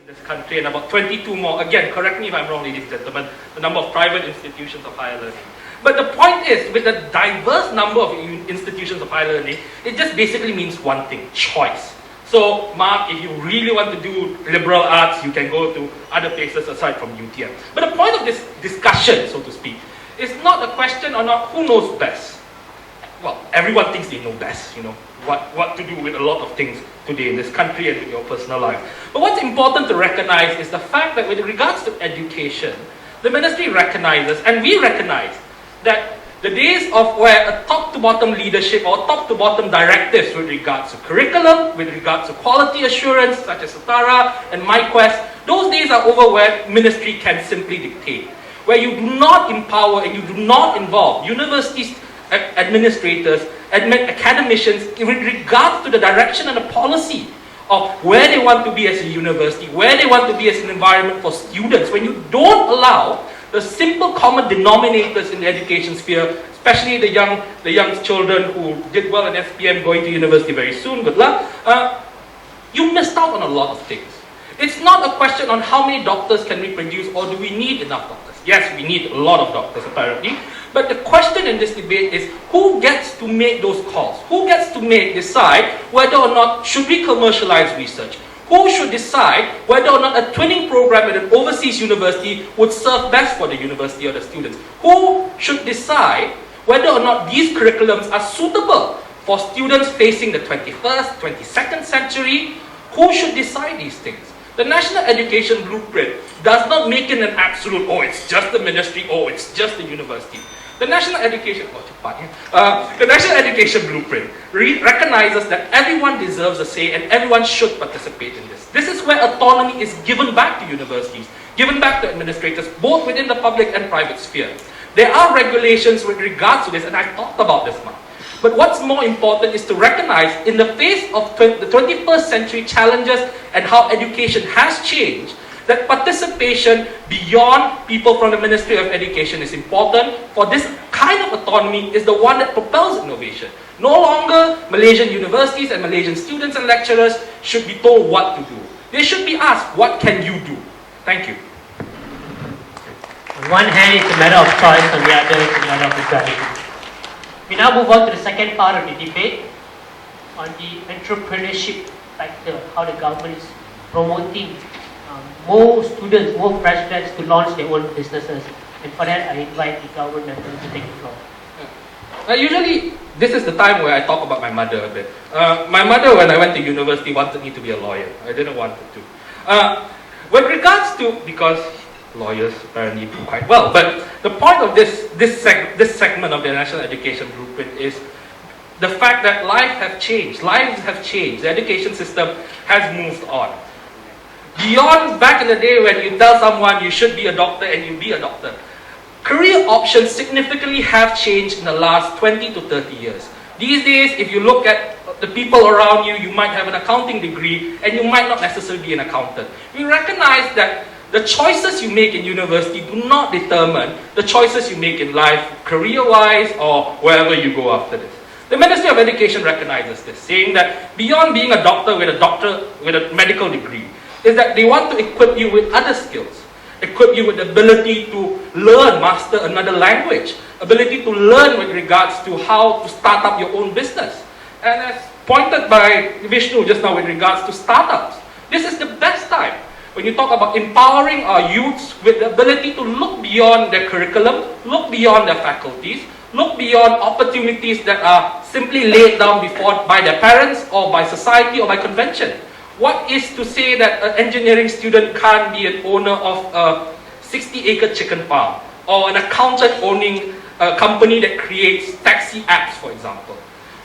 in this country and about 22 more, again, correct me if I'm wrong, ladies and gentlemen, the number of private institutions of higher learning. But the point is, with the diverse number of institutions of higher learning, it just basically means one thing: choice. So, Mark, if you really want to do liberal arts, you can go to other places aside from UTM. But the point of this discussion, so to speak, is not a question on who knows best. Well, everyone thinks they know best, you know, what to do with a lot of things today in this country and in your personal life. But what's important to recognize is the fact that with regards to education, the ministry recognizes, and we recognize, that the days of where a top-to-bottom leadership or top-to-bottom directives with regards to curriculum, with regards to quality assurance, such as Setara and MyQuest, those days are over where ministry can simply dictate. Where you do not empower and you do not involve universities, administrators, academicians with regards to the direction and the policy of where they want to be as a university, where they want to be as an environment for students. When you don't allow the simple common denominators in the education sphere, especially the young children who did well in SPM going to university very soon, good luck, you missed out on a lot of things. It's not a question on how many doctors can we produce or do we need enough doctors. Yes, we need a lot of doctors apparently, but the question in this debate is who gets to make those calls? Who gets to decide whether or not should we commercialize research? Who should decide whether or not a twinning program at an overseas university would serve best for the university or the students? Who should decide whether or not these curriculums are suitable for students facing the 21st, 22nd century? Who should decide these things? The National Education Blueprint does not make it an absolute, oh, it's just the ministry, oh, it's just the university. The National Education, the National Education Blueprint recognizes that everyone deserves a say and everyone should participate in this. This is where autonomy is given back to universities, given back to administrators, both within the public and private sphere. There are regulations with regards to this, and I talked about this now. But what's more important is to recognize, in the face of the 21st century challenges and how education has changed, that participation beyond people from the Ministry of Education is important. For this kind of autonomy is the one that propels innovation. No longer Malaysian universities and Malaysian students and lecturers should be told what to do. They should be asked, what can you do? Thank you. On one hand, it's a matter of choice, on the other, it's a matter of equality. We now move on to the second part of the debate on the entrepreneurship factor, how the government is promoting more students, more fresh grads to launch their own businesses. And for that, I invite the government members to take the floor. Usually, this is the time where I talk about my mother a bit. My mother, when I went to university, wanted me to be a lawyer. I didn't want her to. With regards to, because lawyers apparently do quite well, but the point of this segment of the National Education Blueprint is the fact that lives have changed. The education system has moved on. Beyond back in the day when you tell someone you should be a doctor and you be a doctor, career options significantly have changed in the last 20 to 30 years. These days, if you look at the people around you, you might have an accounting degree and you might not necessarily be an accountant. We recognize that the choices you make in university do not determine the choices you make in life, career-wise or wherever you go after this. The Ministry of Education recognizes this, saying that beyond being a doctor with a medical degree, is that they want to equip you with other skills, equip you with the ability to learn, master another language, ability to learn with regards to how to start up your own business. And as pointed by Vishnu just now with regards to startups, this is the best time when you talk about empowering our youths with the ability to look beyond their curriculum, look beyond their faculties, look beyond opportunities that are simply laid down by their parents or by society or by convention. What is to say that an engineering student can't be an owner of a 60-acre chicken farm or an accountant owning a company that creates taxi apps, for example?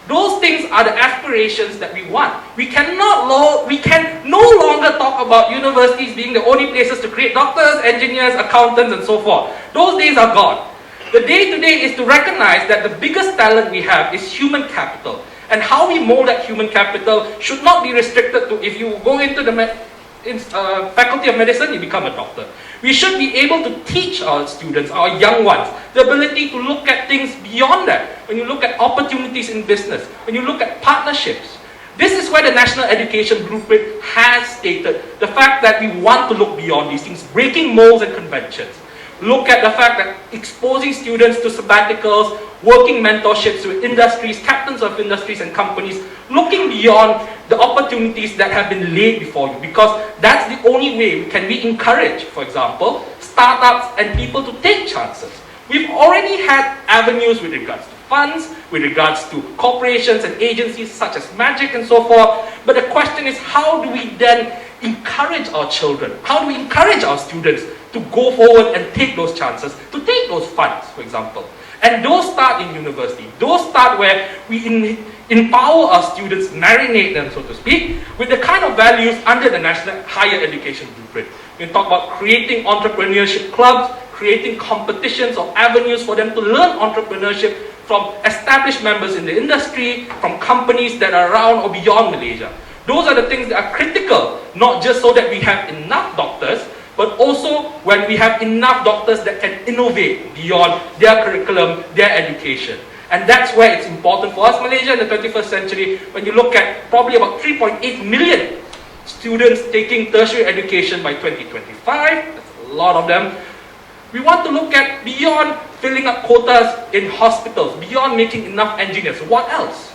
Those things are the aspirations that we want. We can no longer talk about universities being the only places to create doctors, engineers, accountants, and so forth. Those days are gone. The day today is to recognize that the biggest talent we have is human capital. And how we mold that human capital should not be restricted to if you go into the Faculty of Medicine, you become a doctor. We should be able to teach our students, our young ones, the ability to look at things beyond that. When you look at opportunities in business, when you look at partnerships, This is where the National Education Blueprint has stated the fact that we want to look beyond these things, breaking molds and conventions. Look at the fact that exposing students to sabbaticals, working mentorships with industries, captains of industries and companies, looking beyond the opportunities that have been laid before you, because that's the only way we encourage, for example, startups and people to take chances. We've already had avenues with regards to funds, with regards to corporations and agencies such as Magic and so forth, but the question is, how do we then encourage our children? How do we encourage our students to go forward and take those chances, to take those funds, for example? And those start in university. Those start where we empower our students, marinate them, so to speak, with the kind of values under the National Higher Education Blueprint. We talk about creating entrepreneurship clubs, creating competitions or avenues for them to learn entrepreneurship from established members in the industry, from companies that are around or beyond Malaysia. Those are the things that are critical, not just so that we have enough doctors, but also when we have enough doctors that can innovate beyond their curriculum, their education. And that's where it's important for us, Malaysia in the 21st century, when you look at probably about 3.8 million students taking tertiary education by 2025, that's a lot of them. We want to look at beyond filling up quotas in hospitals, beyond making enough engineers. What else?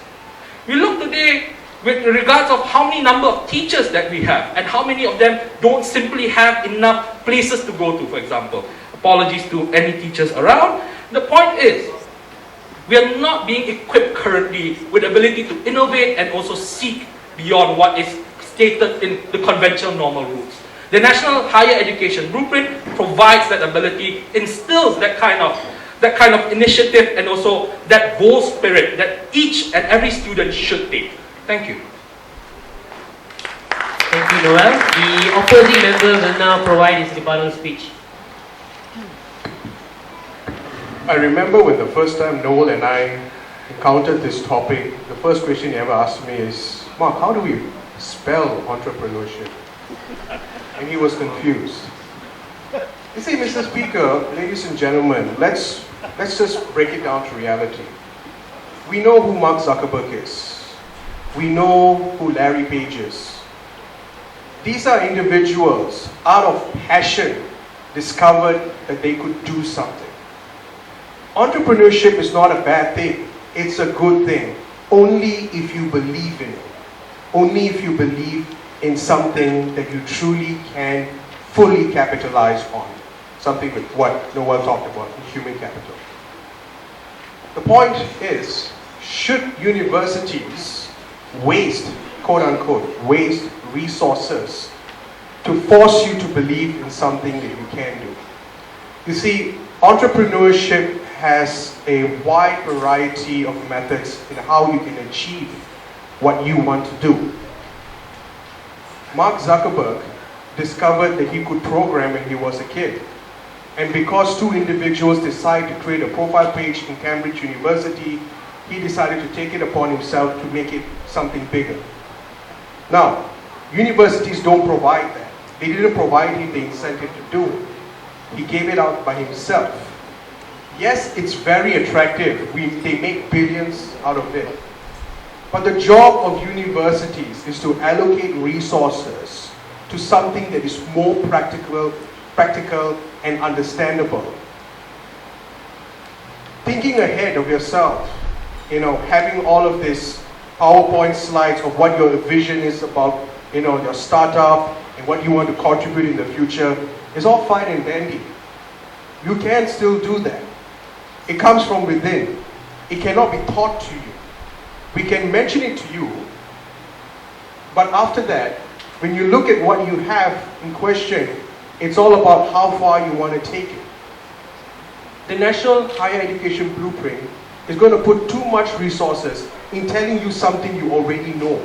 We look today with regards of how many number of teachers that we have and how many of them don't simply have enough places to go to, for example. Apologies to any teachers around. The point is, we are not being equipped currently with the ability to innovate and also seek beyond what is stated in the conventional normal routes. The National Higher Education Blueprint provides that ability, instills that kind of initiative and also that goal spirit that each and every student should take. Thank you. Thank you, Noel. The opposing member will now provide his rebuttal speech. I remember when the first time Noel and I encountered this topic, the first question he ever asked me is, Mark, how do we spell entrepreneurship? And he was confused. You see, Mr. Speaker, ladies and gentlemen, let's just break it down to reality. We know who Mark Zuckerberg is. We know who Larry Page is. These are individuals, out of passion, discovered that they could do something. Entrepreneurship is not a bad thing. It's a good thing. Only if you believe in it. Only if you believe in something that you truly can fully capitalize on. Something with what Noel talked about, human capital. The point is, should universities waste, quote unquote, waste resources to force you to believe in something that you can do? You see, entrepreneurship has a wide variety of methods in how you can achieve what you want to do. Mark Zuckerberg discovered that he could program when he was a kid. And because two individuals decided to create a profile page in Cambridge University, he decided to take it upon himself to make it something bigger. Now, universities don't provide that. They didn't provide him the incentive to do it. He gave it out by himself. Yes, it's very attractive. They make billions out of it. But the job of universities is to allocate resources to something that is more practical and understandable. Thinking ahead of yourself, having all of this PowerPoint slides of what your vision is about, your startup and what you want to contribute in the future is all fine and dandy. You can still do that. It comes from within. It cannot be taught to you. We can mention it to you, but after that, when you look at what you have in question, it's all about how far you want to take it. The National Higher Education Blueprint is going to put too much resources in telling you something you already know.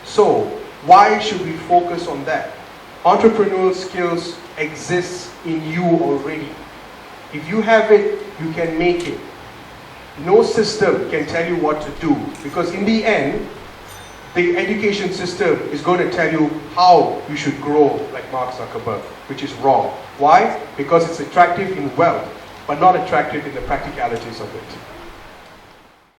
So, why should we focus on that? Entrepreneurial skills exist in you already. If you have it, you can make it. No system can tell you what to do, because in the end, the education system is going to tell you how you should grow like Mark Zuckerberg, which is wrong. Why? Because it's attractive in wealth, but not attractive in the practicalities of it.